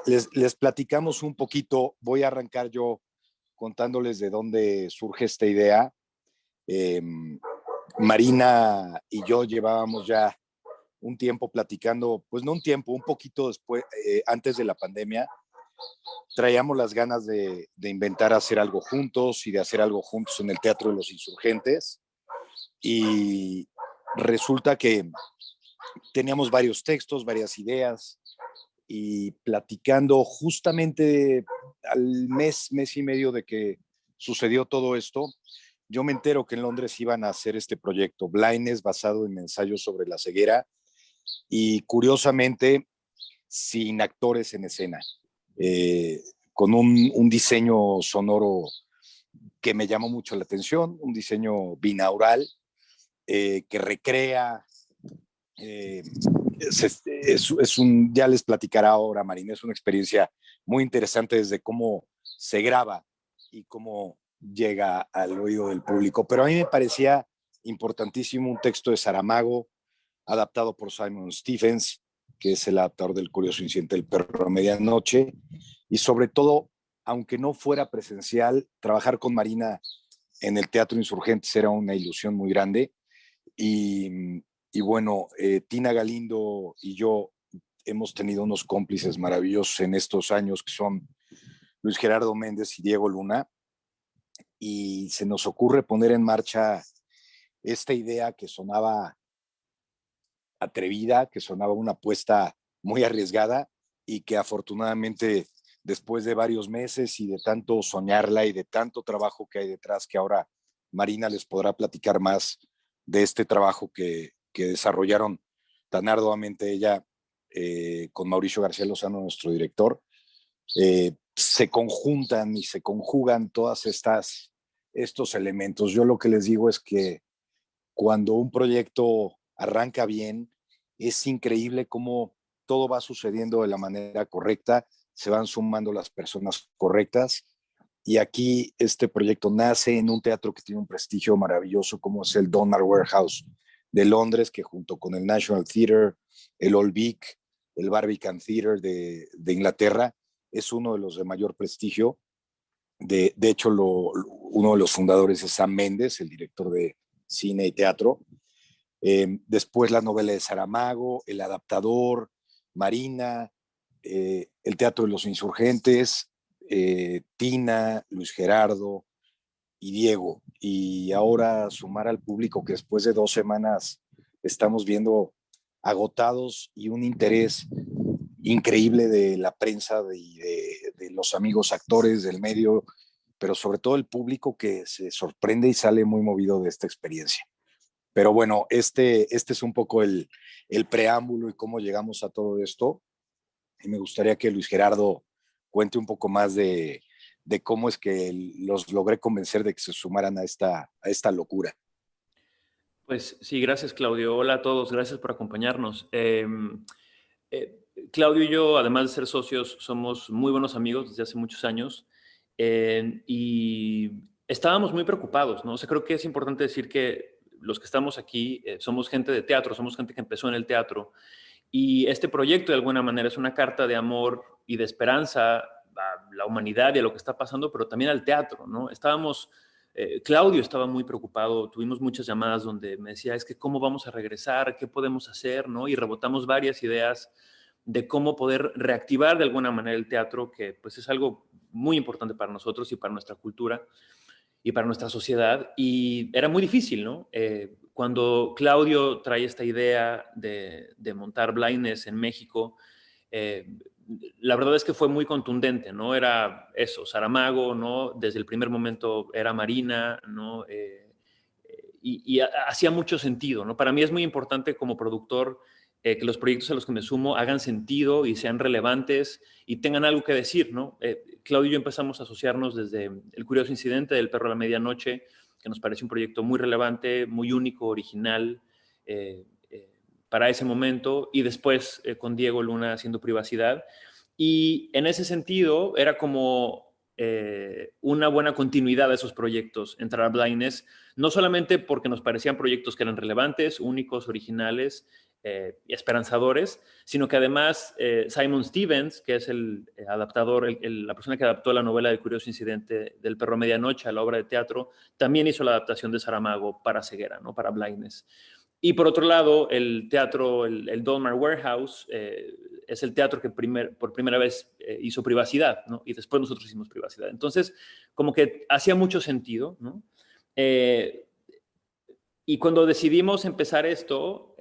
les platicamos un poquito. Voy a arrancar yo contándoles de dónde surge esta idea. Eh, Marina y yo llevábamos ya un tiempo platicando, pues no un tiempo, un poquito después, antes de la pandemia. Traíamos las ganas de inventar hacer algo juntos y de hacer algo juntos en el Teatro de los Insurgentes. Y resulta que teníamos varios textos, varias ideas, y platicando justamente al mes y medio de que sucedió todo esto, yo me entero que en Londres iban a hacer este proyecto, Blindness, basado en ensayos sobre la ceguera, y curiosamente sin actores en escena, con un diseño sonoro que me llamó mucho la atención, un diseño binaural que recrea, eh, ya les platicará ahora Marina, es una experiencia muy interesante desde cómo se graba y cómo llega al oído del público. Pero a mí me parecía importantísimo un texto de Saramago, adaptado por Simon Stephens, que es el adaptador del Curioso Incidente del Perro a Medianoche, y sobre todo, aunque no fuera presencial, trabajar con Marina en el Teatro Insurgentes era una ilusión muy grande. Y bueno, Tina Galindo y yo hemos tenido unos cómplices maravillosos en estos años, que son Luis Gerardo Méndez y Diego Luna, y se nos ocurre poner en marcha esta idea que sonaba atrevida, que sonaba una apuesta muy arriesgada, y que afortunadamente después de varios meses y de tanto soñarla y de tanto trabajo que hay detrás, que ahora Marina les podrá platicar más de este trabajo que desarrollaron tan arduamente ella con Mauricio García Lozano, nuestro director, se conjuntan y se conjugan todas estos elementos. Yo lo que les digo es que cuando un proyecto arranca bien, es increíble cómo todo va sucediendo de la manera correcta, se van sumando las personas correctas. Y aquí este proyecto nace en un teatro que tiene un prestigio maravilloso, como es el Donner Warehouse de Londres, que junto con el National Theatre, el Old Vic, el Barbican Theatre de Inglaterra, es uno de los de mayor prestigio. De hecho, uno de los fundadores es Sam Mendes, el director de cine y teatro. Después la novela de Saramago, El Adaptador, Marina, el Teatro de los Insurgentes, Tina, Luis Gerardo y Diego. Y ahora sumar al público que después de 2 semanas estamos viendo agotados y un interés increíble de la prensa, de los amigos actores del medio, pero sobre todo el público que se sorprende y sale muy movido de esta experiencia. Pero bueno, este es un poco el preámbulo y cómo llegamos a todo esto. Y me gustaría que Luis Gerardo cuente un poco más de cómo es que los logré convencer de que se sumaran a esta locura. Pues sí, gracias, Claudio. Hola a todos, gracias por acompañarnos. Claudio y yo, además de ser socios, somos muy buenos amigos desde hace muchos años y estábamos muy preocupados, ¿no? O sea, creo que es importante decir que los que estamos aquí somos gente de teatro, somos gente que empezó en el teatro, y este proyecto de alguna manera es una carta de amor y de esperanza a la humanidad y a lo que está pasando, pero también al teatro, ¿no? Claudio estaba muy preocupado, tuvimos muchas llamadas donde me decía, es que cómo vamos a regresar, qué podemos hacer, ¿no? Y rebotamos varias ideas de cómo poder reactivar de alguna manera el teatro, que pues es algo muy importante para nosotros y para nuestra cultura y para nuestra sociedad. Y era muy difícil, ¿no? Cuando Claudio trae esta idea de montar Blindness en México, eh, la verdad es que fue muy contundente, ¿no? Era eso, Saramago, ¿no? Desde el primer momento era Marina, ¿no? Y hacía mucho sentido, ¿no? Para mí es muy importante como productor que los proyectos a los que me sumo hagan sentido y sean relevantes y tengan algo que decir, ¿no? Claudio y yo empezamos a asociarnos desde El Curioso Incidente del Perro a la Medianoche, que nos parece un proyecto muy relevante, muy único, original, para ese momento, y después con Diego Luna haciendo Privacidad. Y en ese sentido era como una buena continuidad de esos proyectos, entrar a Blindness, no solamente porque nos parecían proyectos que eran relevantes, únicos, originales, esperanzadores, sino que además Simon Stevens, que es el adaptador, la persona que adaptó la novela del curioso incidente del perro medianoche a la obra de teatro, también hizo la adaptación de Saramago para ceguera, ¿no? Para blindness. Y por otro lado, el teatro, el Donmar Warehouse, es el teatro que por primera vez hizo privacidad, ¿no? Y después nosotros hicimos privacidad. Entonces, como que hacía mucho sentido, ¿no? Y cuando decidimos empezar esto,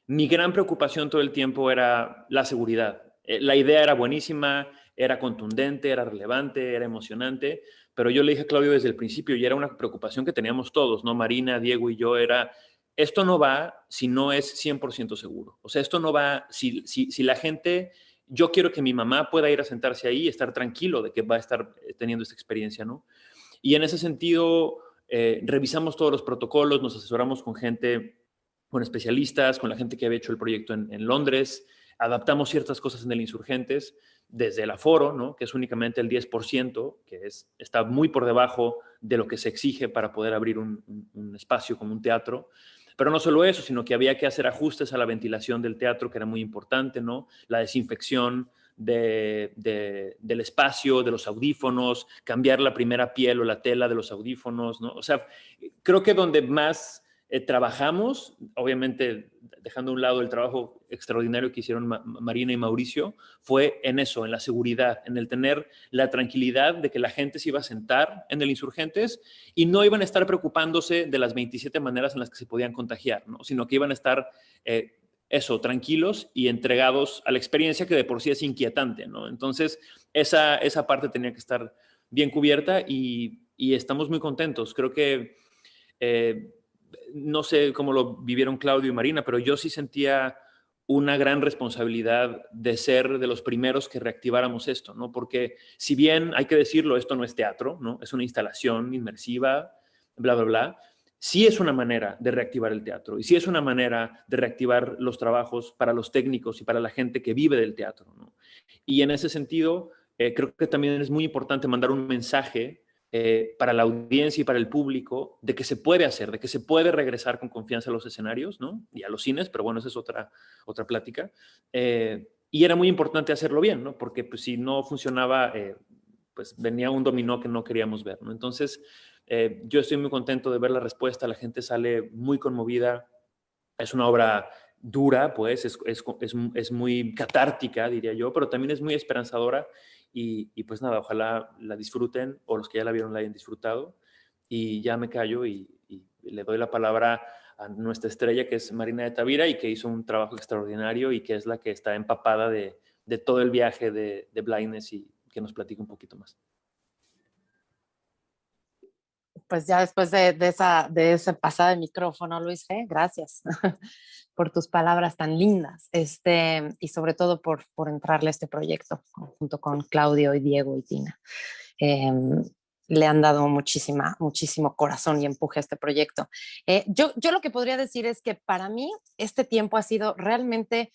mi gran preocupación todo el tiempo era la seguridad. La idea era buenísima, era contundente, era relevante, era emocionante, pero yo le dije a Claudio desde el principio, y era una preocupación que teníamos todos, ¿no? Marina, Diego y yo, era, esto no va si no es 100% seguro. O sea, esto no va si la gente, yo quiero que mi mamá pueda ir a sentarse ahí y estar tranquilo de que va a estar teniendo esta experiencia, ¿no? Y en ese sentido, revisamos todos los protocolos, nos asesoramos con gente, con especialistas, con la gente que había hecho el proyecto en Londres, adaptamos ciertas cosas en el Insurgentes, desde el aforo, ¿no? Que es únicamente el 10%, que está muy por debajo de lo que se exige para poder abrir un espacio como un teatro. Pero no solo eso, sino que había que hacer ajustes a la ventilación del teatro, que era muy importante, ¿no? La desinfección del espacio, de los audífonos, cambiar la primera piel o la tela de los audífonos, ¿no? O sea, creo que donde más trabajamos, obviamente dejando a un lado el trabajo extraordinario que hicieron Marina y Mauricio, fue en eso, en la seguridad, en el tener la tranquilidad de que la gente se iba a sentar en el Insurgentes y no iban a estar preocupándose de las 27 maneras en las que se podían contagiar, ¿no? Sino que iban a estar tranquilos y entregados a la experiencia, que de por sí es inquietante, ¿no? Entonces, esa parte tenía que estar bien cubierta y estamos muy contentos. Creo que no sé cómo lo vivieron Claudio y Marina, pero yo sí sentía una gran responsabilidad de ser de los primeros que reactiváramos esto, ¿no? Porque si bien, hay que decirlo, esto no es teatro, ¿no? Es una instalación inmersiva, bla, bla, bla. Sí es una manera de reactivar el teatro y sí es una manera de reactivar los trabajos para los técnicos y para la gente que vive del teatro, ¿no? Y en ese sentido, creo que también es muy importante mandar un mensaje para la audiencia y para el público de que se puede hacer, de que se puede regresar con confianza a los escenarios, ¿no? Y a los cines, pero bueno, esa es otra plática. Y era muy importante hacerlo bien, ¿no? Porque pues, si no funcionaba, pues venía un dominó que no queríamos ver, ¿no? Entonces, yo estoy muy contento de ver la respuesta, la gente sale muy conmovida, es una obra dura, pues, es muy catártica, diría yo, pero también es muy esperanzadora y pues nada, ojalá la disfruten o los que ya la vieron la hayan disfrutado y ya me callo y le doy la palabra a nuestra estrella que es Marina de Tavira y que hizo un trabajo extraordinario y que es la que está empapada de todo el viaje de Blindness y que nos platique un poquito más. Pues ya después de ese pasada de micrófono, Luis G., gracias por tus palabras tan lindas, y sobre todo por entrarle a este proyecto junto con Claudio y Diego y Tina. Le han dado muchísimo corazón y empuje a este proyecto. Yo lo que podría decir es que para mí este tiempo ha sido realmente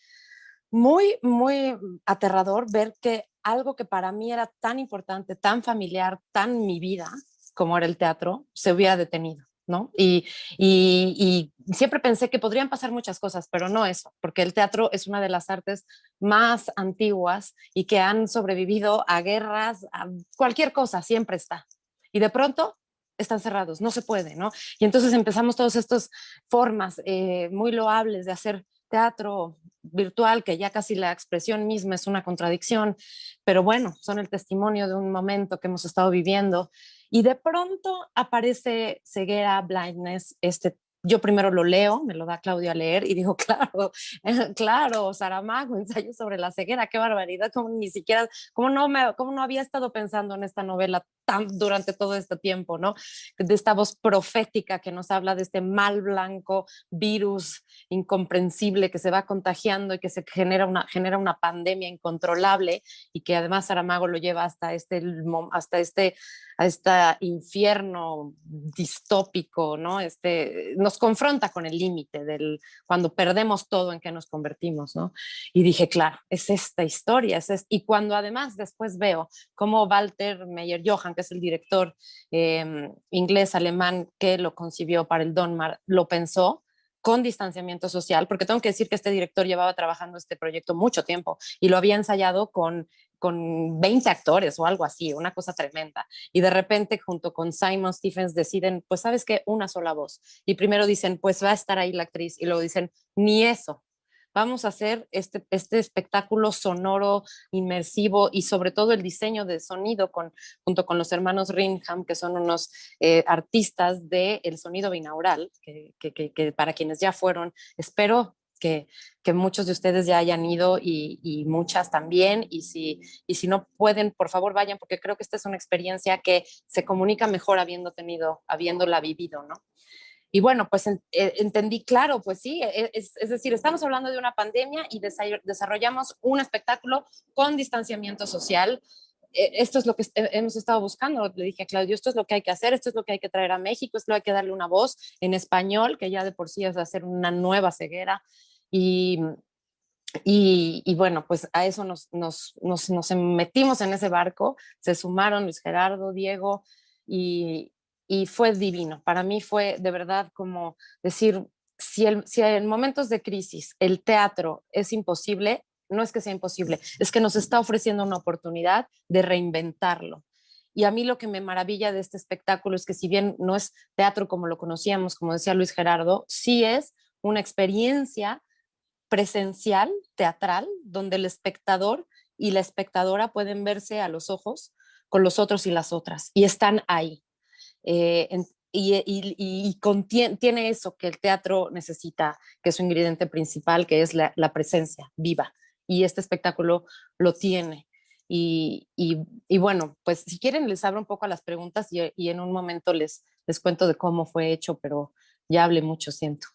muy, muy aterrador ver que algo que para mí era tan importante, tan familiar, tan mi vida, como era el teatro, se hubiera detenido, ¿no? Y siempre pensé que podrían pasar muchas cosas, pero no eso, porque el teatro es una de las artes más antiguas y que han sobrevivido a guerras, a cualquier cosa, siempre está. Y de pronto están cerrados, no se puede, ¿no? Y entonces empezamos todas estas formas muy loables de hacer teatro virtual, que ya casi la expresión misma es una contradicción, pero bueno, son el testimonio de un momento que hemos estado viviendo. Y de pronto aparece Ceguera, Blindness, yo primero lo leo, me lo da Claudio a leer y digo, claro, claro, Saramago, ensayo sobre la ceguera, qué barbaridad, como ni siquiera, cómo no había estado pensando en esta novela durante todo este tiempo, ¿no? De esta voz profética que nos habla de este mal blanco, virus incomprensible que se va contagiando y que se genera una pandemia incontrolable y que además Saramago lo lleva hasta a este infierno distópico, ¿no? Nos confronta con el límite del cuando perdemos todo en que nos convertimos, ¿no? Y dije, claro, es esta historia, y cuando además después veo cómo Walter Mayer-Johann, que es el director inglés-alemán que lo concibió para el Donmar, lo pensó, con distanciamiento social, porque tengo que decir que este director llevaba trabajando este proyecto mucho tiempo y lo había ensayado con 20 actores o algo así, una cosa tremenda. Y de repente, junto con Simon Stephens, deciden, pues, ¿sabes qué? Una sola voz. Y primero dicen, pues va a estar ahí la actriz. Y luego dicen, ni eso. Vamos a hacer este espectáculo sonoro, inmersivo y sobre todo el diseño de sonido junto con los hermanos Ringham, que son unos artistas del sonido binaural, que para quienes ya fueron, espero que muchos de ustedes ya hayan ido y muchas también, y si no pueden, por favor vayan, porque creo que esta es una experiencia que se comunica mejor habiéndola vivido, ¿no? Y bueno, pues entendí, claro, pues sí, es decir, estamos hablando de una pandemia y desarrollamos un espectáculo con distanciamiento social. Esto es lo que hemos estado buscando. Le dije a Claudio, esto es lo que hay que hacer, esto es lo que hay que traer a México, esto hay que darle una voz en español, que ya de por sí es hacer una nueva ceguera. Y, y bueno, pues a eso nos metimos en ese barco, se sumaron Luis Gerardo, Diego, y, y fue divino. Para mí fue de verdad como decir, si en momentos de crisis el teatro es imposible, no es que sea imposible, es que nos está ofreciendo una oportunidad de reinventarlo. Y a mí lo que me maravilla de este espectáculo es que si bien no es teatro como lo conocíamos, como decía Luis Gerardo, sí es una experiencia presencial, teatral, donde el espectador y la espectadora pueden verse a los ojos con los otros y las otras, y están ahí. Tiene eso que el teatro necesita, que es su ingrediente principal, que es la presencia viva, y este espectáculo lo tiene. Y bueno, pues si quieren les abro un poco a las preguntas y en un momento les cuento de cómo fue hecho, pero ya hablé mucho, siento.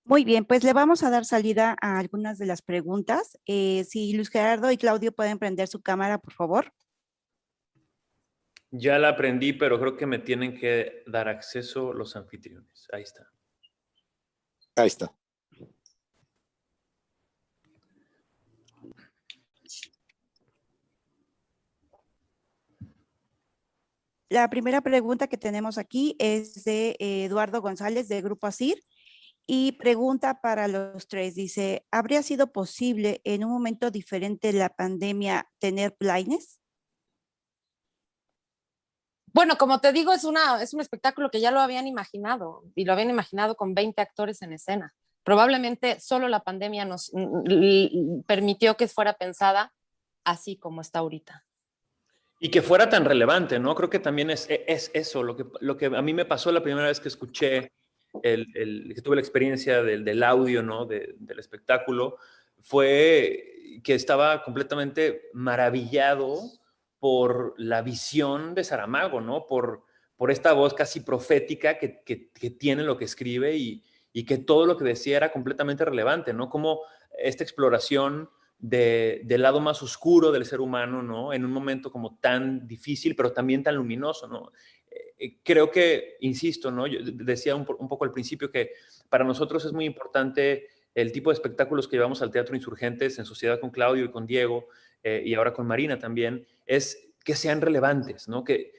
Muy bien, pues le vamos a dar salida a algunas de las preguntas. Si Luis Gerardo y Claudio pueden prender su cámara, por favor. Ya la aprendí, pero creo que me tienen que dar acceso los anfitriones. Ahí está. Ahí está. La primera pregunta que tenemos aquí es de Eduardo González, de Grupo ASIR, y pregunta para los tres. Dice, ¿habría sido posible en un momento diferente de la pandemia tener blindness? Bueno, como te digo, es un espectáculo que ya lo habían imaginado y lo habían imaginado con 20 actores en escena. Probablemente solo la pandemia nos permitió que fuera pensada así como está ahorita. Y que fuera tan relevante, ¿no? Creo que también es eso, lo que a mí me pasó la primera vez que escuché, que tuve la experiencia del audio, ¿no? Del espectáculo, fue que estaba completamente maravillado por la visión de Saramago, ¿no? Por esta voz casi profética que tiene lo que escribe y que todo lo que decía era completamente relevante, ¿no? Como esta exploración del lado más oscuro del ser humano, ¿no? En un momento como tan difícil, pero también tan luminoso, ¿no? Creo que, insisto, ¿no? Yo decía un poco al principio que para nosotros es muy importante el tipo de espectáculos que llevamos al Teatro Insurgentes en sociedad con Claudio y con Diego, y ahora con Marina también, es que sean relevantes, ¿no? Que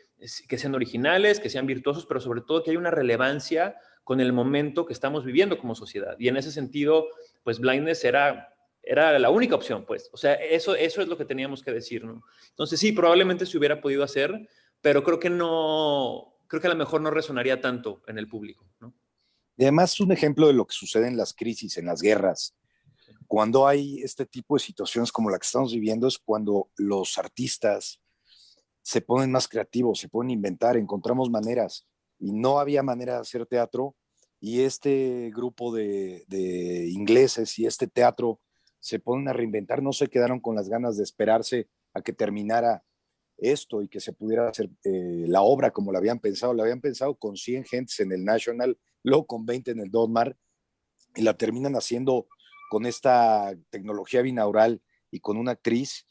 sean originales, que sean virtuosos, pero sobre todo que haya una relevancia con el momento que estamos viviendo como sociedad. Y en ese sentido, pues Blindness era la única opción, pues. O sea, eso es lo que teníamos que decir, ¿no? Entonces, sí, probablemente se hubiera podido hacer, pero creo que a lo mejor no resonaría tanto en el público, ¿no? Y además es un ejemplo de lo que sucede en las crisis, en las guerras. Cuando hay este tipo de situaciones como la que estamos viviendo es cuando los artistas se ponen más creativos, se pueden inventar, encontramos maneras. Y no había manera de hacer teatro. Y este grupo de ingleses y este teatro se ponen a reinventar, no se quedaron con las ganas de esperarse a que terminara esto y que se pudiera hacer la obra como la habían pensado. La habían pensado con 100 gentes en el National, luego con 20 en el Donmar, y la terminan haciendo con esta tecnología binaural y con una actriz.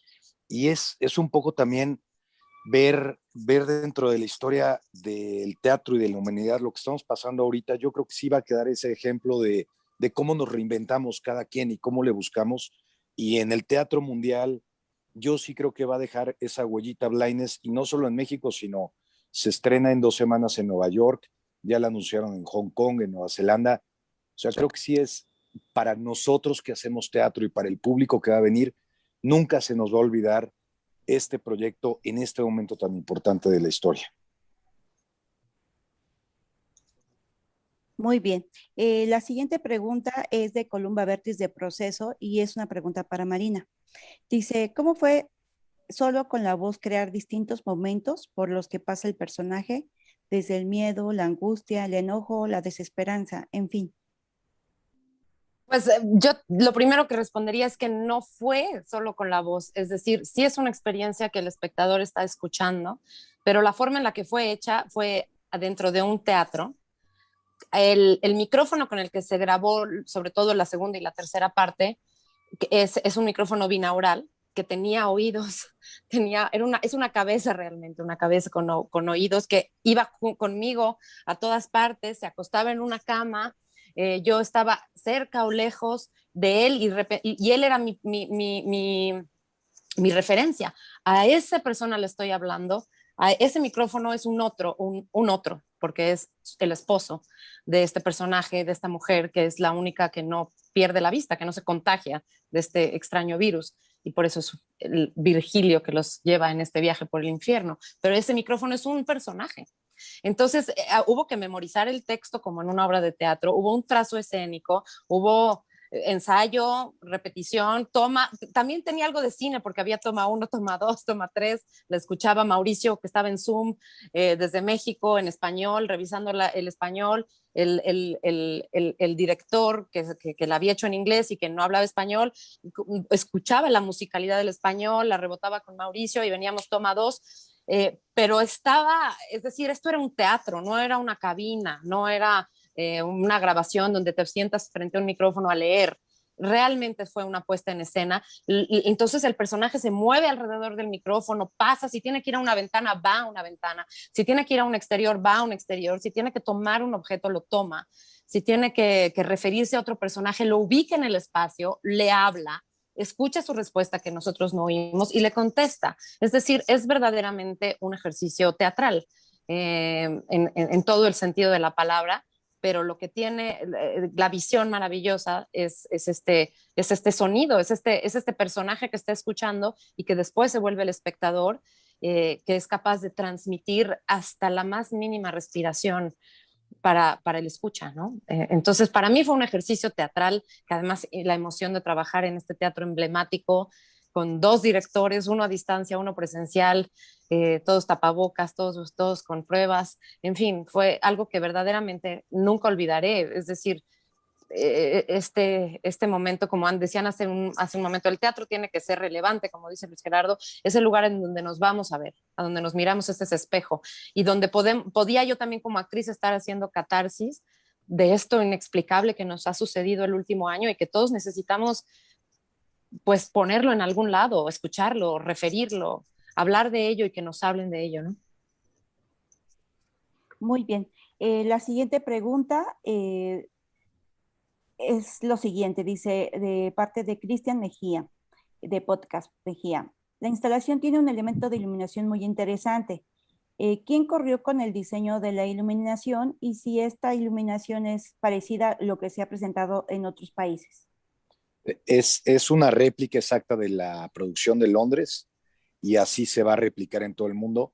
Y es un poco también ver dentro de la historia del teatro y de la humanidad lo que estamos pasando ahorita. Yo creo que sí va a quedar ese ejemplo de cómo nos reinventamos cada quien y cómo le buscamos. Y en el teatro mundial, yo sí creo que va a dejar esa huellita Blindness, y no solo en México, sino se estrena en 2 semanas en Nueva York, ya la anunciaron en Hong Kong, en Nueva Zelanda. O sea, creo que sí es para nosotros que hacemos teatro y para el público que va a venir, nunca se nos va a olvidar este proyecto en este momento tan importante de la historia. Muy bien. La siguiente pregunta es de Columba Vertis de Proceso y es una pregunta para Marina. Dice, ¿cómo fue solo con la voz crear distintos momentos por los que pasa el personaje, desde el miedo, la angustia, el enojo, la desesperanza, en fin? Pues yo lo primero que respondería es que no fue solo con la voz, es decir, sí es una experiencia que el espectador está escuchando, pero la forma en la que fue hecha fue adentro de un teatro. El micrófono con el que se grabó, sobre todo la segunda y la tercera parte, es un micrófono binaural que tenía oídos, es una cabeza realmente, una cabeza con oídos que iba conmigo a todas partes, se acostaba en una cama, yo estaba cerca o lejos de él y él era mi referencia. A esa persona le estoy hablando, a ese micrófono es un otro, porque es el esposo de este personaje, de esta mujer, que es la única que no pierde la vista, que no se contagia de este extraño virus. Y por eso es el Virgilio que los lleva en este viaje por el infierno. Pero ese micrófono es un personaje. Entonces hubo que memorizar el texto como en una obra de teatro, hubo un trazo escénico, hubo ensayo, repetición, toma, también tenía algo de cine porque había toma 1, toma 2, toma 3, la escuchaba Mauricio que estaba en Zoom desde México en español, revisando el español, el director que la había hecho en inglés y que no hablaba español, escuchaba la musicalidad del español, la rebotaba con Mauricio y veníamos toma 2. Pero estaba, es decir, esto era un teatro, no era una cabina, no era una grabación donde te sientas frente a un micrófono a leer. Realmente fue una puesta en escena. Entonces el personaje se mueve alrededor del micrófono, pasa, si tiene que ir a una ventana, va a una ventana, si tiene que ir a un exterior, va a un exterior, si tiene que tomar un objeto, lo toma, si tiene que referirse a otro personaje, lo ubica en el espacio, le habla, escucha su respuesta que nosotros no oímos y le contesta. Es decir, es verdaderamente un ejercicio teatral en todo el sentido de la palabra, pero lo que tiene la visión maravillosa es este sonido, es este personaje que está escuchando y que después se vuelve el espectador, que es capaz de transmitir hasta la más mínima respiración para el escucha, ¿no? Entonces, para mí fue un ejercicio teatral, que además la emoción de trabajar en este teatro emblemático, con 2 directores, uno a distancia, uno presencial, todos tapabocas, todos con pruebas, en fin, fue algo que verdaderamente nunca olvidaré, es decir, este momento, como decían hace un momento, el teatro tiene que ser relevante, como dice Luis Gerardo, es el lugar en donde nos vamos a ver, a donde nos miramos, este es espejo, y donde podía yo también como actriz estar haciendo catarsis de esto inexplicable que nos ha sucedido el último año y que todos necesitamos pues ponerlo en algún lado, escucharlo, referirlo, hablar de ello y que nos hablen de ello, ¿no? Muy bien. La siguiente pregunta es lo siguiente, dice de parte de Cristian Mejía, de Podcast Mejía. La instalación tiene un elemento de iluminación muy interesante. ¿Quién corrió con el diseño de la iluminación y si esta iluminación es parecida a lo que se ha presentado en otros países? Es una réplica exacta de la producción de Londres y así se va a replicar en todo el mundo,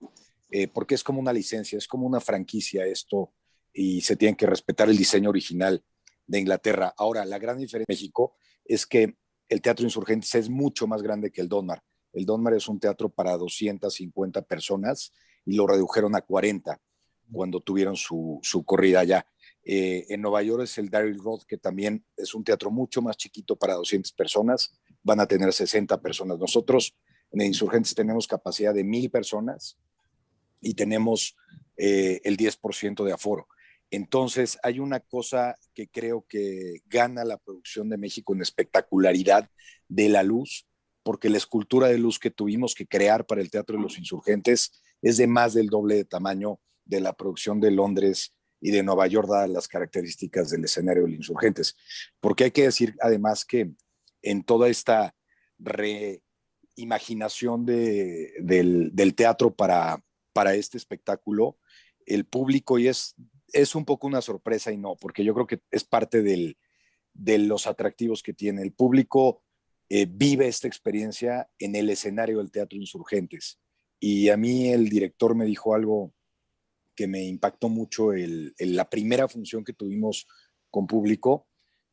porque es como una licencia, es como una franquicia esto y se tiene que respetar el diseño original de Inglaterra. Ahora, la gran diferencia en México es que el Teatro Insurgentes es mucho más grande que el Donmar. El Donmar es un teatro para 250 personas y lo redujeron a 40 cuando tuvieron su corrida allá. En Nueva York es el Daryl Roth, que también es un teatro mucho más chiquito para 200 personas, van a tener 60 personas. Nosotros en Insurgentes tenemos capacidad de 1,000 personas y tenemos el 10% de aforo. Entonces hay una cosa que creo que gana la producción de México en espectacularidad de la luz, porque la escultura de luz que tuvimos que crear para el Teatro de los Insurgentes es de más del doble de tamaño de la producción de Londres y de Nueva York, dadas las características del escenario de los Insurgentes. Porque hay que decir además que en toda esta reimaginación del teatro para este espectáculo, el público, y es es un poco una sorpresa y no, porque yo creo que es parte de los atractivos que tiene. El público vive esta experiencia en el escenario del Teatro Insurgentes. Y a mí el director me dijo algo que me impactó mucho la primera función que tuvimos con público.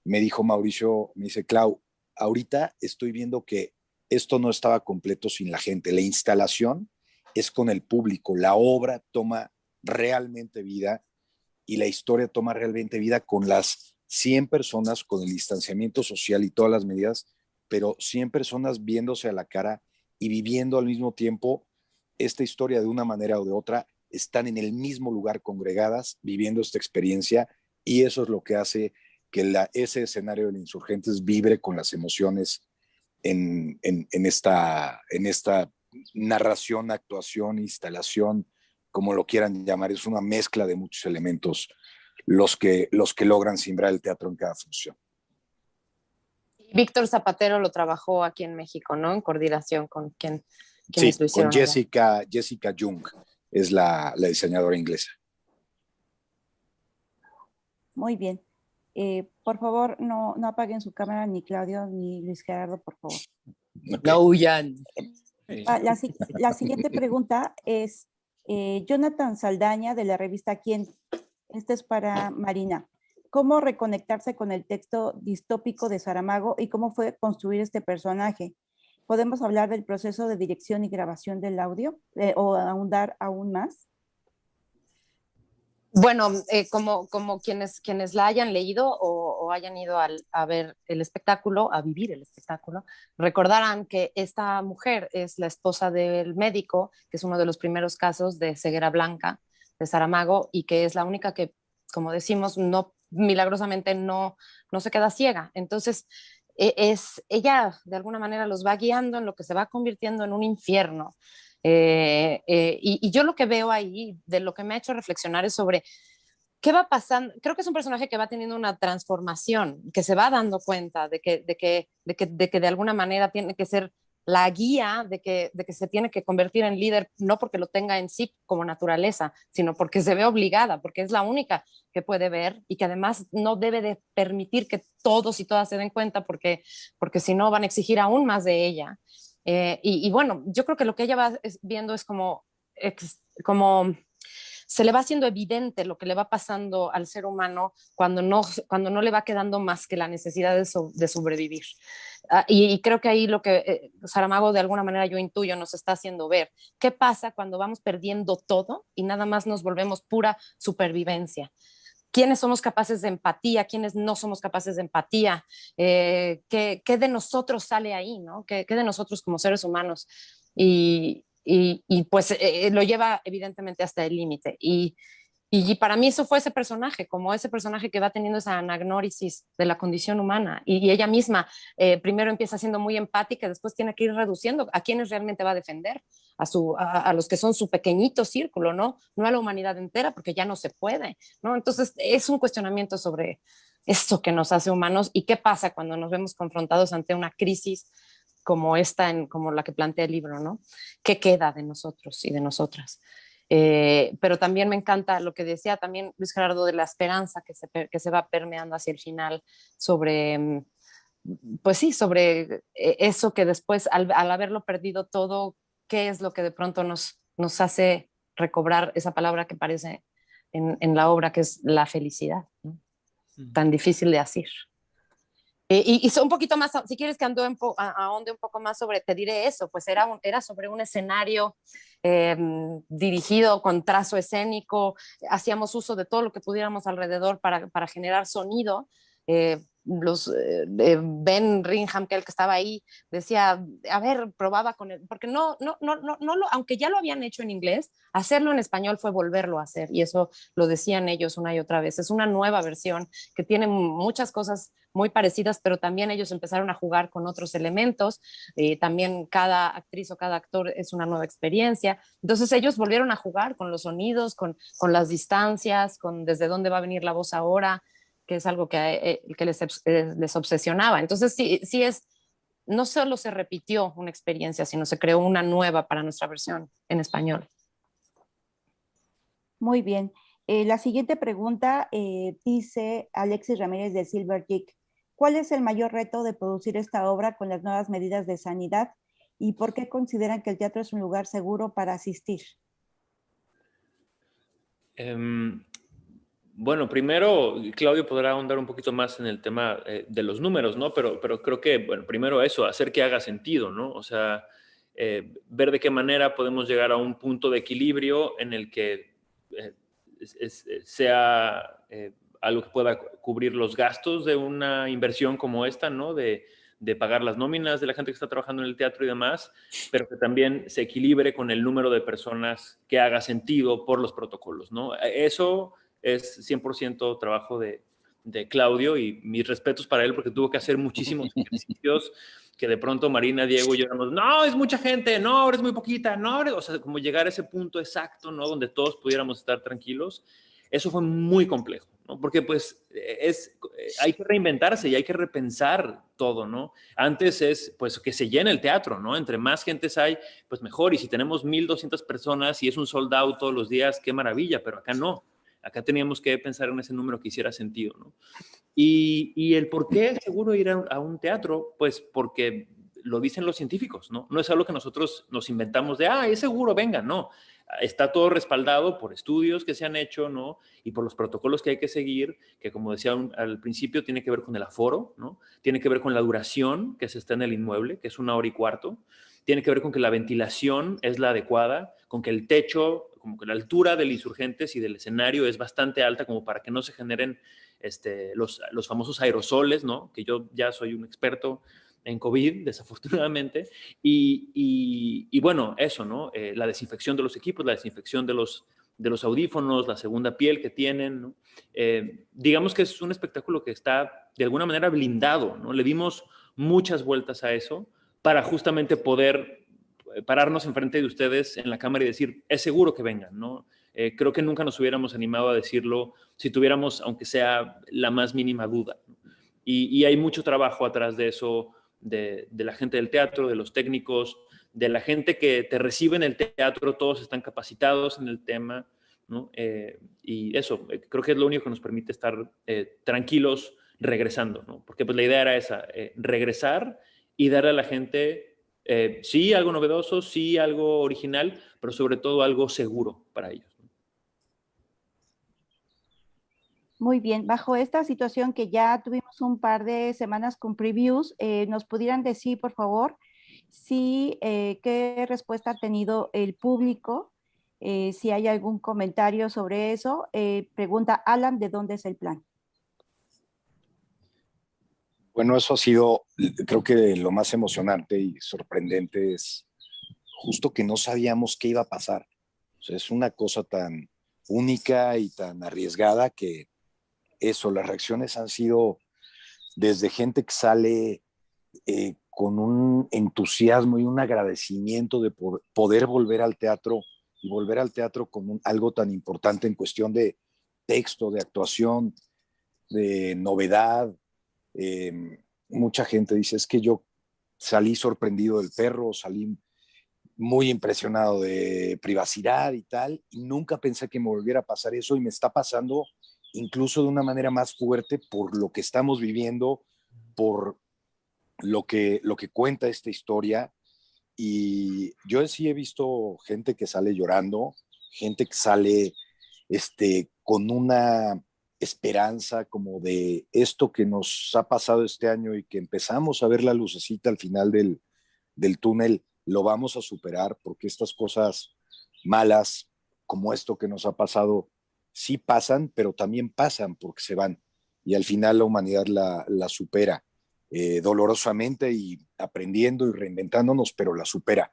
Me dijo Mauricio, me dice, Clau, ahorita estoy viendo que esto no estaba completo sin la gente. La instalación es con el público, la obra toma realmente vida y la historia toma realmente vida con las 100 personas, con el distanciamiento social y todas las medidas, pero 100 personas viéndose a la cara y viviendo al mismo tiempo esta historia de una manera o de otra, están en el mismo lugar congregadas, viviendo esta experiencia, y eso es lo que hace que ese escenario de Insurgentes vibre con las emociones en esta narración, actuación, instalación, como lo quieran llamar. Es una mezcla de muchos elementos los que logran simbrar el teatro en cada función. Víctor Zapatero lo trabajó aquí en México, ¿no? En coordinación con quienes lo hicieron. Con Jessica Jung, es la diseñadora inglesa. Muy bien. Por favor, no apaguen su cámara ni Claudio ni Luis Gerardo, por favor. Okay. No huyan. La siguiente pregunta es Jonathan Saldaña, de la revista Quién. Esta es para Marina. ¿Cómo reconectarse con el texto distópico de Saramago y cómo fue construir este personaje? ¿Podemos hablar del proceso de dirección y grabación del audio o ahondar aún más? Bueno, como quienes la hayan leído o hayan ido a ver el espectáculo, a vivir el espectáculo, recordarán que esta mujer es la esposa del médico, que es uno de los primeros casos de ceguera blanca de Saramago, y que es la única que, como decimos, milagrosamente no se queda ciega. Entonces, ella de alguna manera los va guiando en lo que se va convirtiendo en un infierno. Y yo lo que veo ahí, de lo que me ha hecho reflexionar, es sobre qué va pasando. Creo que es un personaje que va teniendo una transformación, que se va dando cuenta de que de alguna manera tiene que ser la guía, de que se tiene que convertir en líder, no porque lo tenga en sí como naturaleza, sino porque se ve obligada, porque es la única que puede ver, y que además no debe de permitir que todos y todas se den cuenta, porque si no van a exigir aún más de ella. Y bueno, yo creo que lo que ella va viendo es como se le va haciendo evidente lo que le va pasando al ser humano cuando no le va quedando más que la necesidad de sobrevivir. Y creo que ahí lo que Saramago, de alguna manera, yo intuyo, nos está haciendo ver qué pasa cuando vamos perdiendo todo y nada más nos volvemos pura supervivencia. ¿Quiénes somos capaces de empatía? ¿Quiénes no somos capaces de empatía? ¿Qué de nosotros sale ahí, ¿no? ¿Qué de nosotros como seres humanos? Y pues lo lleva evidentemente hasta el límite. Y para mí eso fue ese personaje, como ese personaje que va teniendo esa anagnórisis de la condición humana. Y ella misma primero empieza siendo muy empática, después tiene que ir reduciendo a quienes realmente va a defender, a los que son su pequeñito círculo, ¿no? No a la humanidad entera, porque ya no se puede, ¿no? Entonces es un cuestionamiento sobre esto que nos hace humanos y qué pasa cuando nos vemos confrontados ante una crisis como esta, como la que plantea el libro, ¿no? ¿Qué queda de nosotros y de nosotras? Pero también me encanta lo que decía también Luis Gerardo de la esperanza que se va permeando hacia el final sobre, pues sí, sobre eso que después, al haberlo perdido todo, ¿qué es lo que de pronto nos hace recobrar esa palabra que aparece en la obra, que es la felicidad, ¿no? Tan difícil de decir. Y un poquito más, si quieres que ahonde un poco más sobre, te diré eso, pues era sobre un escenario dirigido con trazo escénico, hacíamos uso de todo lo que pudiéramos alrededor para generar sonido. Ben Ringham, que el que estaba ahí, decía, a ver, probaba con él, porque aunque ya lo habían hecho en inglés, hacerlo en español fue volverlo a hacer, y eso lo decían ellos una y otra vez. Es una nueva versión que tiene muchas cosas muy parecidas, pero también ellos empezaron a jugar con otros elementos. También cada actriz o cada actor es una nueva experiencia. Entonces ellos volvieron a jugar con los sonidos, con las distancias, con desde dónde va a venir la voz ahora, que es algo que les obsesionaba. Entonces sí no solo se repitió una experiencia, sino se creó una nueva para nuestra versión en español. Muy bien. La siguiente pregunta dice Alexis Ramírez de Silver Geek. ¿Cuál es el mayor reto de producir esta obra con las nuevas medidas de sanidad y por qué consideran que el teatro es un lugar seguro para asistir? Bueno, primero, Claudio podrá ahondar un poquito más en el tema de los números, ¿no? Pero creo que, bueno, primero eso, hacer que haga sentido, ¿no? O sea, ver de qué manera podemos llegar a un punto de equilibrio en el que sea algo que pueda cubrir los gastos de una inversión como esta, ¿no? De pagar las nóminas de la gente que está trabajando en el teatro y demás, pero que también se equilibre con el número de personas que haga sentido por los protocolos, ¿no? Eso es 100% trabajo de Claudio y mis respetos para él porque tuvo que hacer muchísimos ejercicios que de pronto Marina, Diego y yo éramos, no, es mucha gente, no, ahora es muy poquita, no, o sea, como llegar a ese punto exacto, ¿no? Donde todos pudiéramos estar tranquilos. Eso fue muy complejo, ¿no? Porque pues hay que reinventarse y hay que repensar todo, ¿no? Antes es pues que se llene el teatro, ¿no? Entre más gentes hay, pues mejor. Y si tenemos 1,200 personas y es un sold out todos los días, qué maravilla, pero acá no. Acá teníamos que pensar en ese número que hiciera sentido, ¿no? Y el por qué es seguro ir a un teatro, pues porque lo dicen los científicos, ¿no? No es algo que nosotros nos inventamos de, es seguro, venga, no. Está todo respaldado por estudios que se han hecho, ¿no? Y por los protocolos que hay que seguir, que como decía al principio, tiene que ver con el aforo, ¿no? Tiene que ver con la duración que se está en el inmueble, que es 1 hora y cuarto. Tiene que ver con que la ventilación es la adecuada, con que el techo, como que la altura del Insurgentes y del escenario es bastante alta como para que no se generen los famosos aerosoles, ¿no? Que yo ya soy un experto en COVID, desafortunadamente, y bueno, eso, ¿no? La desinfección de los equipos, la desinfección de los audífonos, la segunda piel que tienen, ¿no? Digamos que es un espectáculo que está de alguna manera blindado, ¿no? Le dimos muchas vueltas a eso para justamente poder pararnos enfrente de ustedes en la cámara y decir, es seguro que vengan, ¿no? Creo que nunca nos hubiéramos animado a decirlo si tuviéramos, aunque sea la más mínima duda. Y hay mucho trabajo atrás de eso, de la gente del teatro, de los técnicos, de la gente que te recibe en el teatro, todos están capacitados en el tema, ¿no? Y eso, creo que es lo único que nos permite estar tranquilos regresando, ¿no? Porque pues la idea era esa, regresar y darle a la gente, sí, algo novedoso, sí, algo original, pero sobre todo algo seguro para ellos. Muy bien, bajo esta situación que ya tuvimos un par de semanas con previews, ¿nos pudieran decir, por favor, si qué respuesta ha tenido el público? Si hay algún comentario sobre eso. Pregunta Alan, ¿de dónde es el plan? Bueno, eso ha sido, creo que lo más emocionante y sorprendente es justo que no sabíamos qué iba a pasar. O sea, es una cosa tan única y tan arriesgada que eso, las reacciones han sido desde gente que sale con un entusiasmo y un agradecimiento de poder volver al teatro y volver al teatro con algo tan importante en cuestión de texto, de actuación, de novedad. Mucha gente dice, es que yo salí sorprendido del perro, salí muy impresionado de privacidad y tal, y nunca pensé que me volviera a pasar eso y me está pasando incluso de una manera más fuerte por lo que estamos viviendo, por lo que cuenta esta historia. Y yo sí he visto gente que sale llorando, gente que sale con una esperanza como de esto que nos ha pasado este año y que empezamos a ver la lucecita al final del túnel, lo vamos a superar porque estas cosas malas como esto que nos ha pasado sí pasan, pero también pasan porque se van y al final la humanidad la supera dolorosamente y aprendiendo y reinventándonos, pero la supera.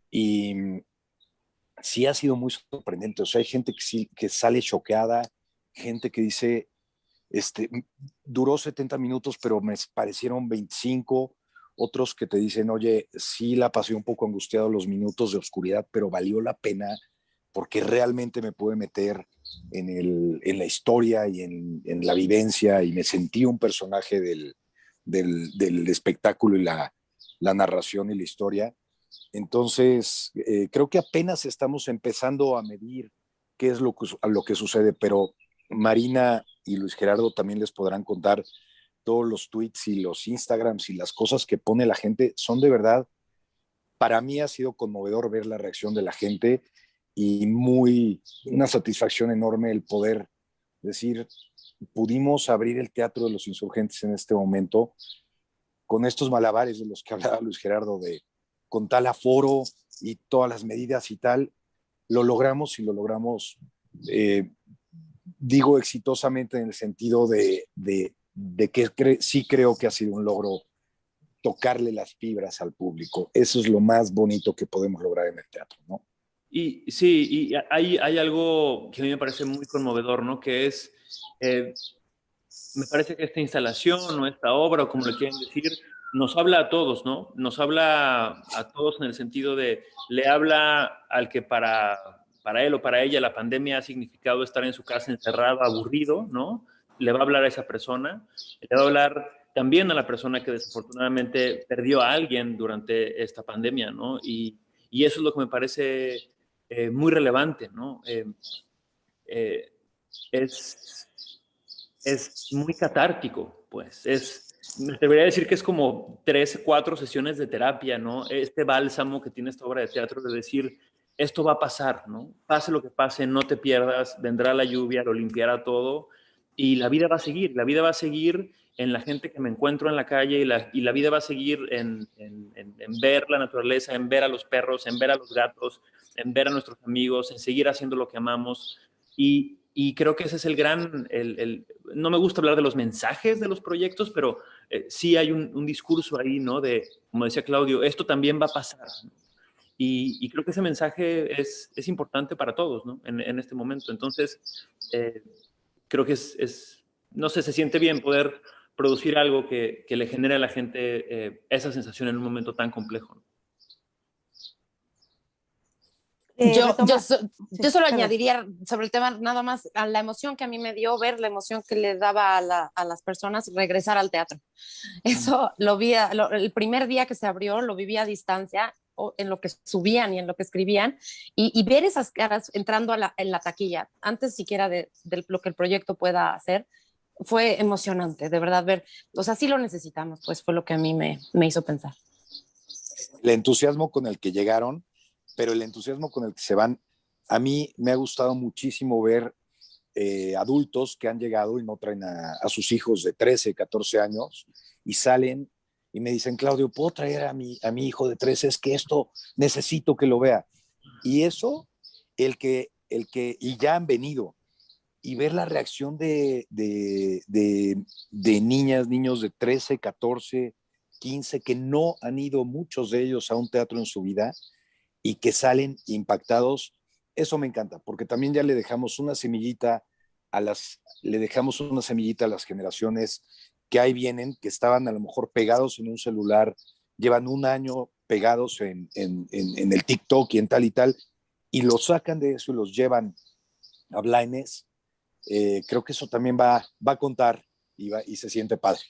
Y sí ha sido muy sorprendente. O sea, hay gente que, sí, que sale choqueada, gente que dice, duró 70 minutos, pero me parecieron 25. Otros que te dicen, oye, sí la pasé un poco angustiado los minutos de oscuridad, pero valió la pena porque realmente me pude meter en la historia y en la vivencia y me sentí un personaje del espectáculo y la narración y la historia. Entonces, creo que apenas estamos empezando a medir qué es lo que sucede, pero Marina y Luis Gerardo también les podrán contar todos los tweets y los Instagrams y las cosas que pone la gente. Son de verdad, para mí ha sido conmovedor ver la reacción de la gente y una satisfacción enorme el poder decir, pudimos abrir el Teatro de los Insurgentes en este momento con estos malabares de los que hablaba Luis Gerardo, con tal aforo y todas las medidas y tal, lo logramos y lo logramos, digo exitosamente en el sentido de que sí creo que ha sido un logro tocarle las fibras al público. Eso es lo más bonito que podemos lograr en el teatro, ¿no? Y sí, y hay algo que a mí me parece muy conmovedor, ¿no? Que es, me parece que esta instalación o esta obra, o como le quieren decir, nos habla a todos, ¿no? Nos habla a todos en el sentido de, le habla al que para él o para ella la pandemia ha significado estar en su casa encerrado, aburrido, ¿no? Le va a hablar a esa persona, le va a hablar también a la persona que desafortunadamente perdió a alguien durante esta pandemia, ¿no? Y eso es lo que me parece muy relevante, ¿no? Eh, es muy catártico, pues. Me atrevería a decir que es como 3, 4 sesiones de terapia, ¿no? Este bálsamo que tiene esta obra de teatro de decir, esto va a pasar, ¿no? Pase lo que pase, no te pierdas, vendrá la lluvia, lo limpiará todo y la vida va a seguir. La vida va a seguir en la gente que me encuentro en la calle y la vida va a seguir en ver la naturaleza, en ver a los perros, en ver a los gatos, en ver a nuestros amigos, en seguir haciendo lo que amamos. Y creo que ese es el gran, no me gusta hablar de los mensajes de los proyectos, pero sí hay un discurso ahí, ¿no? De, como decía Claudio, esto también va a pasar, ¿no? Y creo que ese mensaje es importante para todos, ¿no? En este momento. Entonces, creo que no sé, se siente bien poder producir algo que le genere a la gente esa sensación en un momento tan complejo, ¿no? Yo solo añadiría sobre el tema nada más a la emoción que a mí me dio ver, la emoción que le daba a las personas regresar al teatro. Eso lo vi, el primer día que se abrió lo viví a distancia, en lo que subían y en lo que escribían, y ver esas caras entrando en la taquilla, antes siquiera de lo que el proyecto pueda hacer, fue emocionante, de verdad ver, o sea, sí lo necesitamos, pues fue lo que a mí me hizo pensar. El entusiasmo con el que llegaron, pero el entusiasmo con el que se van, a mí me ha gustado muchísimo ver adultos que han llegado y no traen a sus hijos de 13, 14 años y salen y me dicen, Claudio, ¿puedo traer a mi hijo de 13? Es que esto necesito que lo vea. Y eso, y ya han venido, y ver la reacción de niñas, niños de 13, 14, 15, que no han ido muchos de ellos a un teatro en su vida y que salen impactados, eso me encanta, porque también ya le dejamos una semillita a las generaciones que ahí vienen, que estaban a lo mejor pegados en un celular, llevan un año pegados en el TikTok y en tal y tal, y los sacan de eso y los llevan a Blindness. Creo que eso también va a contar y se siente padre.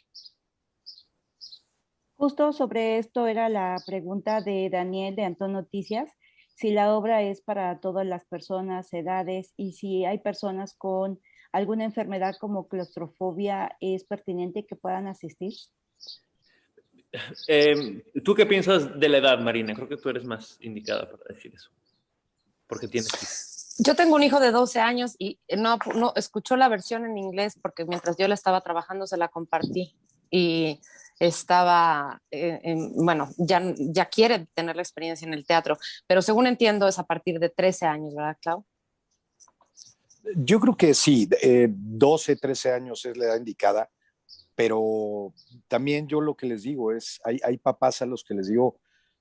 Justo sobre esto era la pregunta de Daniel de Antón Noticias, si la obra es para todas las personas, edades, y si hay personas con alguna enfermedad como claustrofobia, ¿es pertinente que puedan asistir? ¿Tú qué piensas de la edad, Marina? Creo que tú eres más indicada para decir eso, porque tienes... Yo tengo un hijo de 12 años y no escuchó la versión en inglés porque mientras yo la estaba trabajando se la compartí y estaba, bueno, ya quiere tener la experiencia en el teatro, pero según entiendo es a partir de 13 años, ¿verdad, Clau? Yo creo que sí, 12, 13 años es la edad indicada, pero también yo lo que les digo es, hay papás a los que les digo,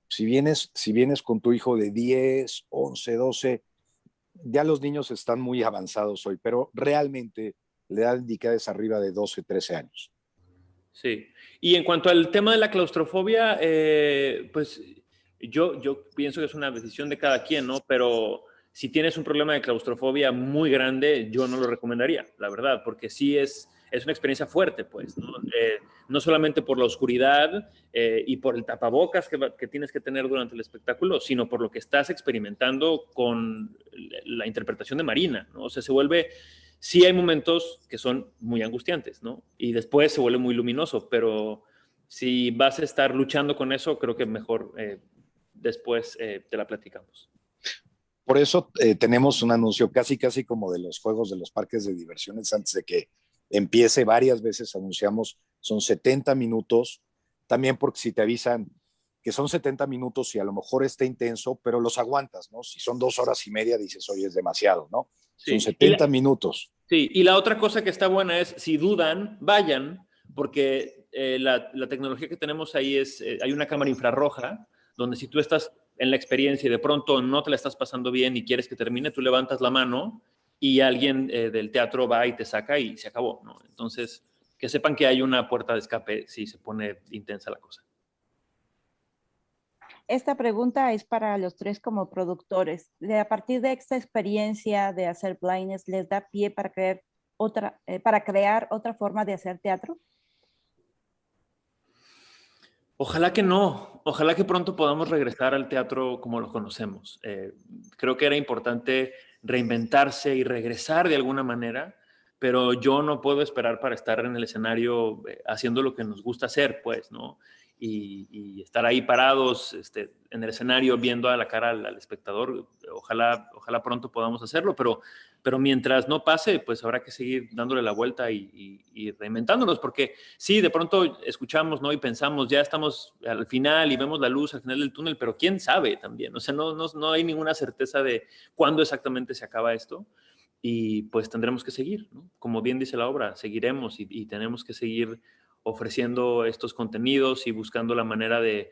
si vienes con tu hijo de 10, 11, 12, ya los niños están muy avanzados hoy, pero realmente la edad indicada es arriba de 12, 13 años. Sí. Y en cuanto al tema de la claustrofobia, pues yo pienso que es una decisión de cada quien, ¿no? Pero si tienes un problema de claustrofobia muy grande, yo no lo recomendaría, la verdad, porque sí es es una experiencia fuerte, pues, ¿no? No solamente por la oscuridad y por el tapabocas que tienes que tener durante el espectáculo, sino por lo que estás experimentando con la interpretación de Marina, ¿no? O sea, se vuelve, sí hay momentos que son muy angustiantes, ¿no? Y después se vuelve muy luminoso, pero si vas a estar luchando con eso, creo que mejor después te la platicamos. Por eso tenemos un anuncio casi como de los juegos de los parques de diversiones antes de que empiece. Varias veces anunciamos, son 70 minutos, también porque si te avisan que son 70 minutos y a lo mejor está intenso, pero los aguantas, ¿no? Si son 2 horas y media, dices, oye, es demasiado, ¿no? Sí. Son 70 minutos. Sí, y la otra cosa que está buena es, si dudan, vayan, porque la tecnología que tenemos ahí es, hay una cámara infrarroja, donde si tú estás en la experiencia y de pronto no te la estás pasando bien y quieres que termine, tú levantas la mano y alguien del teatro va y te saca y se acabó, ¿no? Entonces, que sepan que hay una puerta de escape si se pone intensa la cosa. Esta pregunta es para los tres como productores. A partir de esta experiencia de hacer blindness, ¿les da pie para crear otra forma de hacer teatro? Ojalá que no, ojalá que pronto podamos regresar al teatro como lo conocemos. Creo que era importante reinventarse y regresar de alguna manera, pero yo no puedo esperar para estar en el escenario haciendo lo que nos gusta hacer, pues, ¿no? Y estar ahí parados en el escenario viendo a la cara al espectador. Ojalá pronto podamos hacerlo, pero mientras no pase, pues habrá que seguir dándole la vuelta y reinventándonos, porque sí, de pronto escuchamos, ¿no? Y pensamos, ya estamos al final y vemos la luz al final del túnel, pero quién sabe también. O sea, no hay ninguna certeza de cuándo exactamente se acaba esto. Y pues tendremos que seguir, ¿no? Como bien dice la obra, seguiremos y tenemos que seguir ofreciendo estos contenidos y buscando la manera de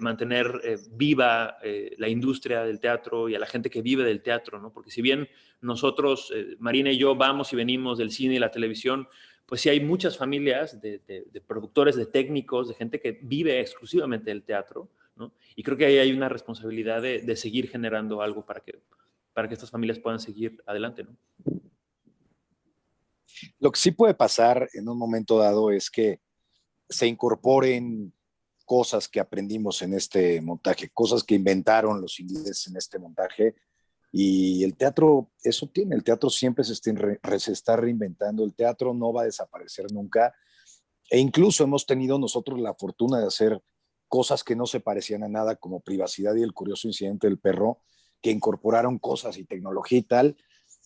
mantener viva la industria del teatro y a la gente que vive del teatro, ¿no? Porque si bien nosotros, Marina y yo, vamos y venimos del cine y la televisión, pues sí hay muchas familias de productores, de técnicos, de gente que vive exclusivamente del teatro, ¿no? Y creo que ahí hay una responsabilidad de seguir generando algo para que estas familias puedan seguir adelante, ¿no? Lo que sí puede pasar en un momento dado es que se incorporen cosas que aprendimos en este montaje, cosas que inventaron los ingleses en este montaje. Y el teatro, eso tiene, el teatro siempre se está reinventando, el teatro no va a desaparecer nunca. E incluso hemos tenido nosotros la fortuna de hacer cosas que no se parecían a nada, como Privacidad y El curioso incidente del perro, que incorporaron cosas y tecnología y tal.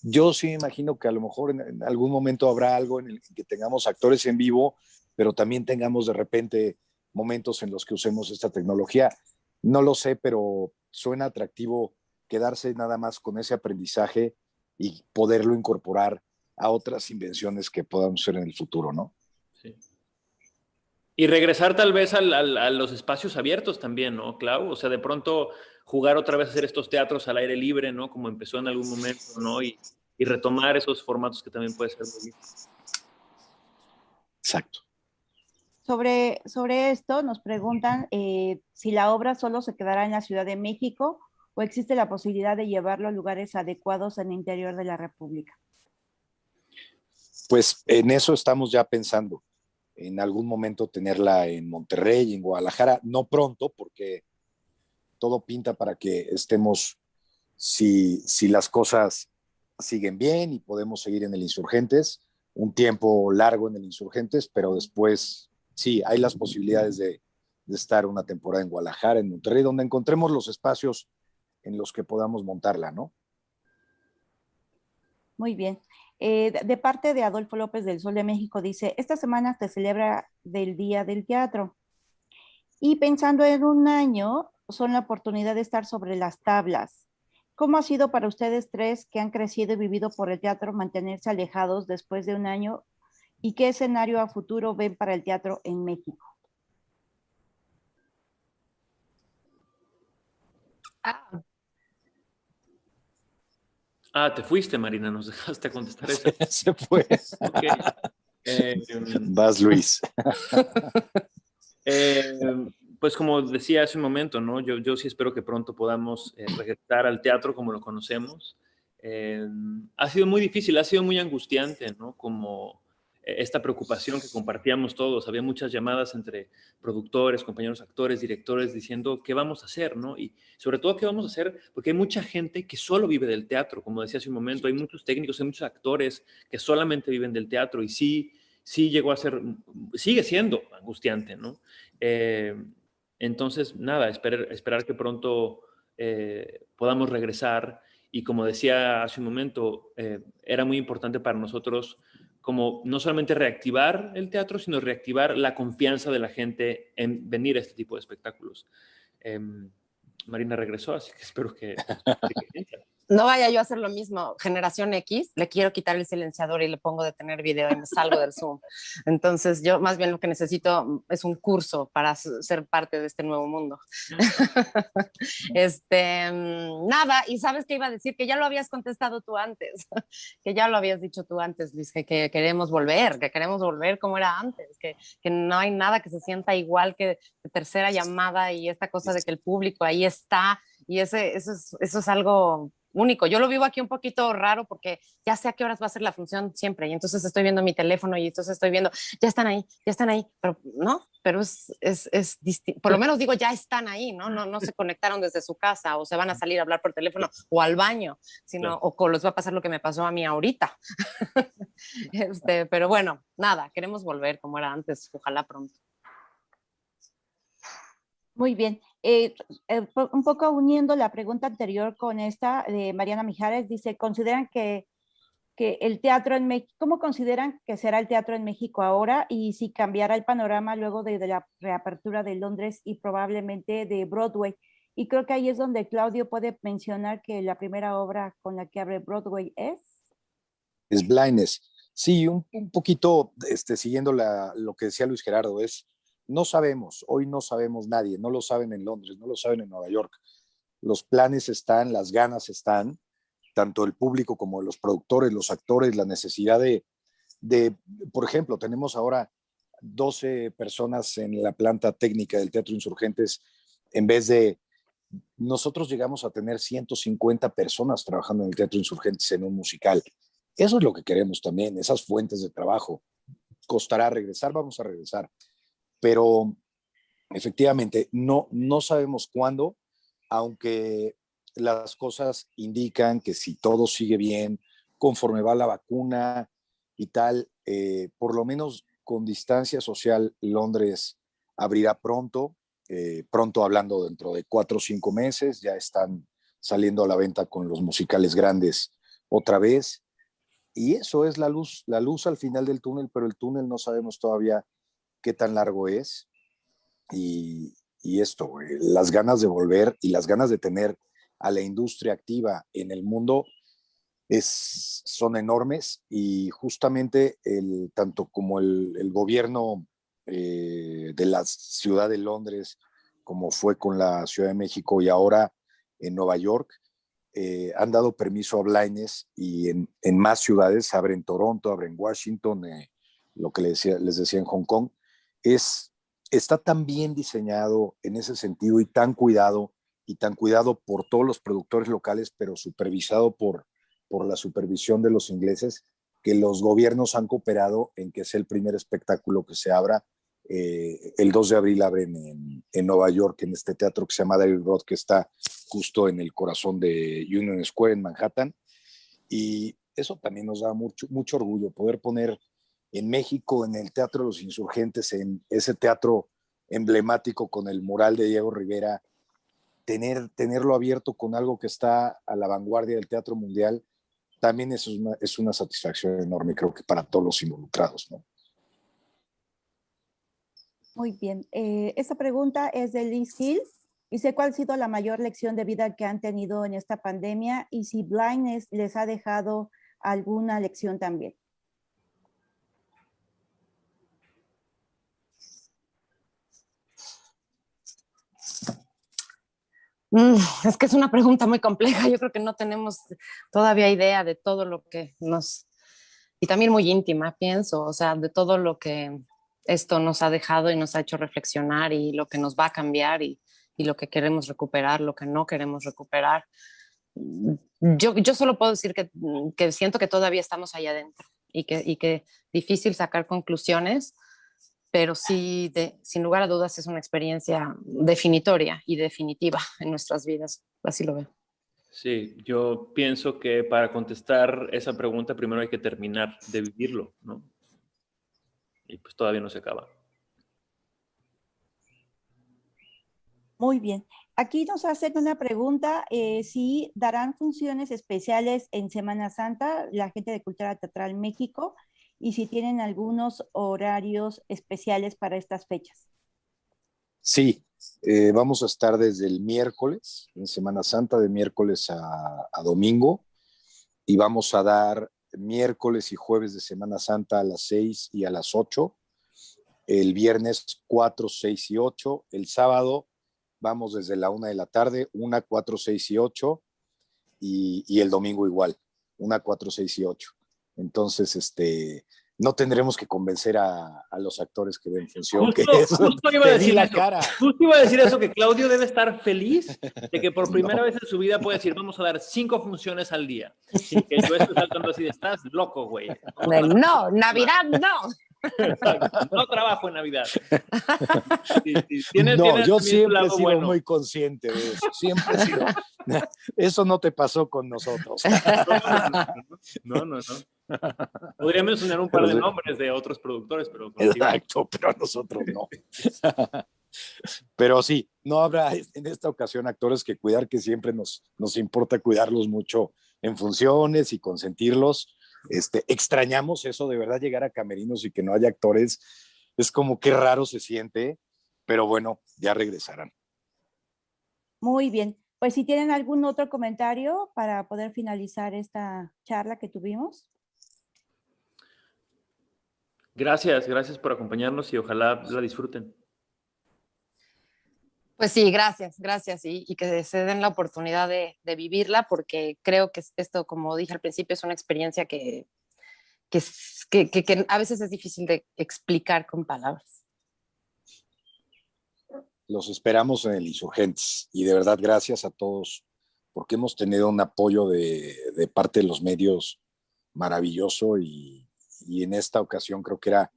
Yo sí me imagino que a lo mejor en algún momento habrá algo en el que tengamos actores en vivo, pero también tengamos de repente momentos en los que usemos esta tecnología. No lo sé, pero suena atractivo quedarse nada más con ese aprendizaje y poderlo incorporar a otras invenciones que podamos hacer en el futuro, ¿no? Sí. Y regresar tal vez a los espacios abiertos también, ¿no, Clau? O sea, de pronto jugar otra vez a hacer estos teatros al aire libre, ¿no? Como empezó en algún momento, ¿no? Y retomar esos formatos que también puede ser muy bien. Exacto. Sobre esto nos preguntan si la obra solo se quedará en la Ciudad de México o existe la posibilidad de llevarlo a lugares adecuados en el interior de la República. Pues en eso estamos ya pensando, en algún momento tenerla en Monterrey, en Guadalajara, no pronto, porque todo pinta para que estemos, si las cosas siguen bien y podemos seguir en el Insurgentes, un tiempo largo en el Insurgentes, pero después sí, hay las posibilidades de estar una temporada en Guadalajara, en Monterrey, donde encontremos los espacios en los que podamos montarla, ¿no? Muy bien. De parte de Adolfo López del Sol de México dice, esta semana se celebra del Día del Teatro y pensando en un año son la oportunidad de estar sobre las tablas. ¿Cómo ha sido para ustedes tres que han crecido y vivido por el teatro mantenerse alejados después de un año y qué escenario a futuro ven para el teatro en México? Te fuiste, Marina, nos dejaste contestar eso. Se fue. Okay. Vas, Luis. Pues como decía hace un momento, ¿no? Yo sí espero que pronto podamos regresar al teatro como lo conocemos. Ha sido muy difícil, ha sido muy angustiante, ¿no? Como esta preocupación que compartíamos todos. Había muchas llamadas entre productores, compañeros actores, directores, diciendo qué vamos a hacer, ¿no? Y sobre todo qué vamos a hacer, porque hay mucha gente que solo vive del teatro, como decía hace un momento, hay muchos técnicos, hay muchos actores que solamente viven del teatro y sí llegó a ser, sigue siendo angustiante, ¿no? Entonces, nada, esperar que pronto podamos regresar. Y como decía hace un momento, era muy importante para nosotros como no solamente reactivar el teatro, sino reactivar la confianza de la gente en venir a este tipo de espectáculos. Marina regresó, así que espero que No vaya yo a hacer lo mismo. Generación X, le quiero quitar el silenciador y le pongo detener video y me salgo del Zoom. Entonces yo más bien lo que necesito es un curso para ser parte de este nuevo mundo. Nada, y sabes que iba a decir que ya lo habías contestado tú antes, que ya lo habías dicho tú antes, Luis, que queremos volver como era antes, que no hay nada que se sienta igual que tercera llamada y esta cosa de que el público ahí está, y eso es algo único. Yo lo vivo aquí un poquito raro porque ya sé a qué horas va a ser la función siempre y entonces estoy viendo mi teléfono y entonces estoy viendo, ya están ahí, pero no, pero es distinto. Por lo menos digo, ya están ahí, ¿no? No se conectaron desde su casa o se van a salir a hablar por teléfono o al baño, sino, o les va a pasar lo que me pasó a mí ahorita. Pero bueno, nada, queremos volver como era antes, ojalá pronto. Muy bien. Un poco uniendo la pregunta anterior con esta de Mariana Mijares, dice, ¿consideran que el teatro en México, cómo consideran que será el teatro en México ahora y si cambiará el panorama luego de la reapertura de Londres y probablemente de Broadway? Y creo que ahí es donde Claudio puede mencionar que la primera obra con la que abre Broadway es Blindness. Sí, un poquito siguiendo lo que decía Luis Gerardo, no sabemos, hoy no sabemos nadie, no lo saben en Londres, no lo saben en Nueva York. Los planes están, las ganas están, tanto el público como los productores, los actores, la necesidad de por ejemplo, tenemos ahora 12 personas en la planta técnica del Teatro Insurgentes, en vez de, nosotros llegamos a tener 150 personas trabajando en el Teatro Insurgentes en un musical. Eso es lo que queremos también, esas fuentes de trabajo. ¿Costará regresar? Vamos a regresar. Pero efectivamente no sabemos cuándo, aunque las cosas indican que si todo sigue bien, conforme va la vacuna y tal, por lo menos con distancia social, Londres abrirá pronto, pronto hablando dentro de 4 o 5 meses, ya están saliendo a la venta con los musicales grandes otra vez. Y eso es la luz al final del túnel, pero el túnel no sabemos todavía qué tan largo es. Y esto, las ganas de volver y las ganas de tener a la industria activa en el mundo son enormes y justamente tanto como el gobierno de la ciudad de Londres, como fue con la Ciudad de México y ahora en Nueva York, han dado permiso a Blindness y en más ciudades, abre en Toronto, abre en Washington, lo que les decía en Hong Kong, está tan bien diseñado en ese sentido y tan cuidado por todos los productores locales, pero supervisado por la supervisión de los ingleses, que los gobiernos han cooperado en que sea el primer espectáculo que se abra. El 2 de abril abren en Nueva York, en este teatro que se llama Dairy Road, que está justo en el corazón de Union Square en Manhattan. Y eso también nos da mucho orgullo, poder poner en México, en el Teatro de los Insurgentes, en ese teatro emblemático con el mural de Diego Rivera, tenerlo abierto con algo que está a la vanguardia del teatro mundial, también es una satisfacción enorme, creo que para todos los involucrados, ¿no? Muy bien. Esta pregunta es de Liz Hill. Dice, ¿cuál ha sido la mayor lección de vida que han tenido en esta pandemia? Y si Blindness les ha dejado alguna lección también. Es que es una pregunta muy compleja. Yo creo que no tenemos todavía idea de todo lo que y también muy íntima, pienso, o sea, de todo lo que esto nos ha dejado y nos ha hecho reflexionar y lo que nos va a cambiar y lo que queremos recuperar, lo que no queremos recuperar. Yo solo puedo decir que siento que todavía estamos ahí adentro, y que difícil sacar conclusiones, pero sí, sin lugar a dudas, es una experiencia definitoria y definitiva en nuestras vidas. Así lo veo. Sí, yo pienso que para contestar esa pregunta primero hay que terminar de vivirlo, ¿no? Y pues todavía no se acaba. Muy bien. Aquí nos hacen una pregunta, si darán funciones especiales en Semana Santa, la gente de Cultura Teatral México, y si tienen algunos horarios especiales para estas fechas. Sí, vamos a estar desde el miércoles, en Semana Santa, de miércoles a domingo, y vamos a dar miércoles y jueves de Semana Santa a las 6 y a las 8, el viernes 4, 6 y 8, el sábado vamos desde la 1 de la tarde, 1, 4, 6 y 8, y el domingo igual, 1, 4, 6 y 8. Entonces, no tendremos que convencer a los actores que ven función. Justo iba a decir eso. Justo iba a decir eso, que Claudio debe estar feliz de que por primera vez en su vida puede decir, vamos a dar 5 funciones al día. Sin que yo esté saltando así de, estás loco, güey. No, Navidad no. Exacto, no trabajo en Navidad. Yo siempre he sido muy consciente de eso. Siempre he sido. Eso no te pasó con nosotros. No. Podría mencionar un par de nombres de otros productores, pero... Exacto, pero a nosotros no. Pero sí, no habrá en esta ocasión actores que cuidar, que siempre nos importa cuidarlos mucho en funciones y consentirlos. Extrañamos eso, de verdad, llegar a camerinos y que no haya actores. Es como que raro se siente, pero bueno, ya regresarán. Muy bien. Pues si tienen algún otro comentario para poder finalizar esta charla que tuvimos. Gracias por acompañarnos y ojalá la disfruten. Pues sí, gracias. Y que se den la oportunidad de vivirla, porque creo que esto, como dije al principio, es una experiencia que a veces es difícil de explicar con palabras. Los esperamos en el Insurgentes y de verdad gracias a todos porque hemos tenido un apoyo de parte de los medios maravilloso y en esta ocasión creo que era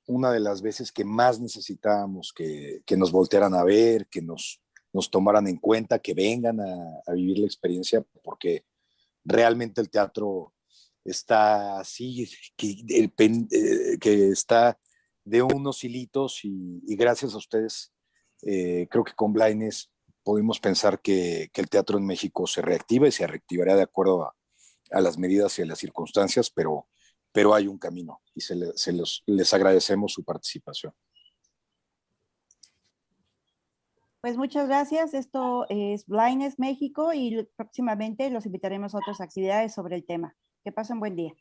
una de las veces que más necesitábamos que nos voltearan a ver, que nos tomaran en cuenta, que vengan a vivir la experiencia, porque realmente el teatro está así, que está de unos hilitos y gracias a ustedes, creo que con Blaines pudimos pensar que el teatro en México se reactiva y se reactivará de acuerdo a las medidas y a las circunstancias, pero hay un camino y les agradecemos su participación. Pues muchas gracias. Esto es Blaines México y próximamente los invitaremos a otras actividades sobre el tema. Que pasen buen día.